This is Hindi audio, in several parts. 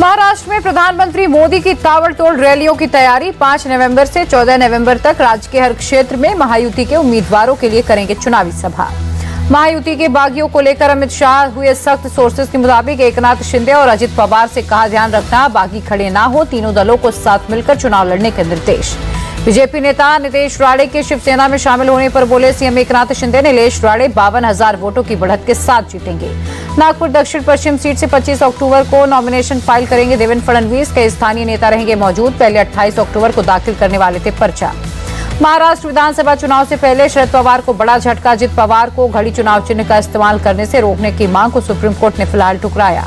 महाराष्ट्र में प्रधानमंत्री मोदी की ताबड़तोड़ रैलियों की तैयारी 5 नवंबर से 14 नवंबर तक राज्य के हर क्षेत्र में महायुति के उम्मीदवारों के लिए करेंगे चुनावी सभा। महायुति के बागियों को लेकर अमित शाह हुए सख्त। सोर्सेज के मुताबिक एकनाथ शिंदे और अजित पवार से कहा ध्यान रखना बागी खड़े ना हो, तीनों दलों को साथ मिलकर चुनाव लड़ने के निर्देश। बीजेपी नेता नीतीश राणे के शिवसेना में शामिल होने पर बोले सीएम एकनाथ शिंदे। नीलेश राणे 52,000 वोटों की बढ़त के साथ जीतेंगे। नागपुर दक्षिण पश्चिम सीट से 25 अक्टूबर को नॉमिनेशन फाइल करेंगे देवेंद्र फडणवीस। कई स्थानीय नेता रहेंगे मौजूद। पहले 28 अक्टूबर को दाखिल करने वाले थे पर्चा। महाराष्ट्र विधानसभा चुनाव से पहले शरद पवार को बड़ा झटका। अजित पवार को घड़ी चुनाव चिन्ह का इस्तेमाल करने से रोकने की मांग को सुप्रीम कोर्ट ने फिलहाल ठुकराया।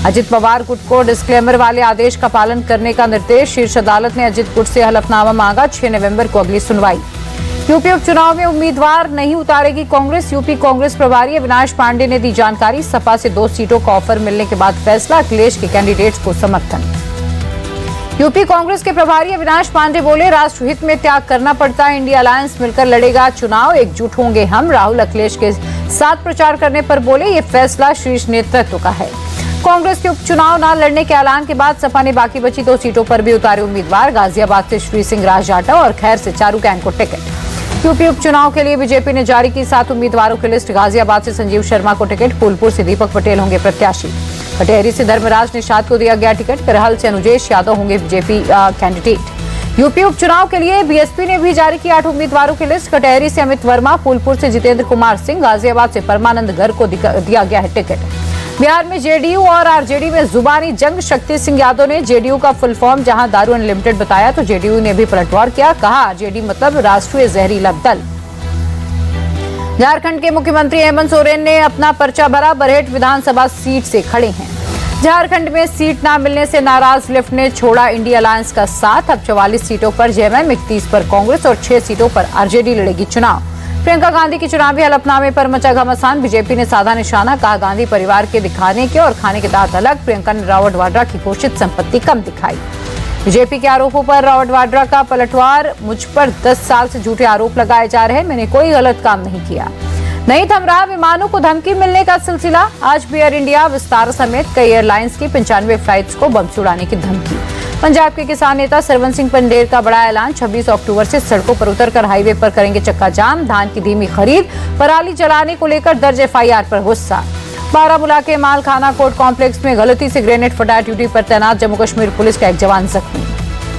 अजित पवार गुट को डिस्क्लेमर वाले आदेश का पालन करने का निर्देश। शीर्ष अदालत ने अजित गुट से हलफनामा मांगा। 6 नवंबर को अगली सुनवाई। यूपी उपचुनाव में उम्मीदवार नहीं उतारेगी कांग्रेस। यूपी कांग्रेस प्रभारी अविनाश पांडे ने दी जानकारी। सपा से 2 सीटों का ऑफर मिलने के बाद फैसला। अखिलेश के कैंडिडेट्स को समर्थन। यूपी कांग्रेस के प्रभारी अविनाश पांडे बोले राष्ट्रहित में त्याग करना पड़ता है। इंडिया अलायंस मिलकर लड़ेगा चुनाव, एकजुट होंगे हम। राहुल अखिलेश के साथ प्रचार करने पर बोले ये फैसला शीर्ष नेतृत्व का है। कांग्रेस के उपचुनाव न लड़ने के ऐलान के बाद सपा ने बाकी बची 2 सीटों पर भी उतारे उम्मीदवार। गाजियाबाद से श्री सिंह राज जाटव और खैर से चारू कैन को टिकट। यूपी उपचुनाव के लिए बीजेपी ने जारी की 7 उम्मीदवारों की लिस्ट। गाजियाबाद से संजीव शर्मा को टिकट। फूलपुर से दीपक पटेल होंगे प्रत्याशी। कटेहरी से धर्मराज निषाद को दिया गया टिकट। करहल से अनुजेश यादव होंगे बीजेपी कैंडिडेट। यूपी उपचुनाव के लिए बीएसपी ने भी जारी की 8 उम्मीदवारों की लिस्ट। कटेहरी से अमित वर्मा, फूलपुर से जितेंद्र कुमार सिंह, गाजियाबाद से परमानंद गर्ग को दिया गया है टिकट। बिहार में जेडीयू और आरजेडी में जुबानी जंग। शक्ति सिंह यादव ने जेडीयू का फुल फॉर्म जहां दारू अनलिमिटेड बताया तो जेडीयू ने भी पलटवार किया। कहा आरजेडी मतलब राष्ट्रीय जहरीला दल। झारखंड के मुख्यमंत्री हेमंत सोरेन ने अपना पर्चा भरा। बरहेट विधानसभा सीट से खड़े हैं। झारखंड में सीट न मिलने से नाराज लेफ्ट ने छोड़ा इंडिया अलायंस का साथ। अब 44 सीटों पर जेएमएम, 31 पर कांग्रेस और 6 सीटों पर आरजेडी लड़ेगी चुनाव। प्रियंका गांधी की चुनावी हलफनामे पर मचा घमासान। बीजेपी ने साधा निशाना। कहा गांधी परिवार के दिखाने के और खाने के दांत अलग। प्रियंका ने रावत वाड्रा की घोषित संपत्ति कम दिखाई। बीजेपी के आरोपों पर रावत वाड्रा का पलटवार। मुझ पर 10 साल से झूठे आरोप लगाए जा रहे हैं, मैंने कोई गलत काम नहीं किया। नहीं थम रहा विमानों को धमकी मिलने का सिलसिला। आज भी एयर इंडिया, विस्तारा समेत कई एयरलाइंस की 95 फ्लाइट्स को बम उड़ाने की धमकी। पंजाब के किसान नेता सरवन सिंह पंडेर का बड़ा ऐलान। 26 अक्टूबर से सड़कों पर उतरकर हाईवे पर करेंगे चक्का जाम। धान की धीमी खरीद, पराली जलाने को लेकर दर्ज एफआईआर पर गुस्सा। बारामूला के मालखाना कोर्ट कॉम्प्लेक्स में गलती से ग्रेनेड फटा। ड्यूटी पर तैनात जम्मू कश्मीर पुलिस का एक जवान जख्मी।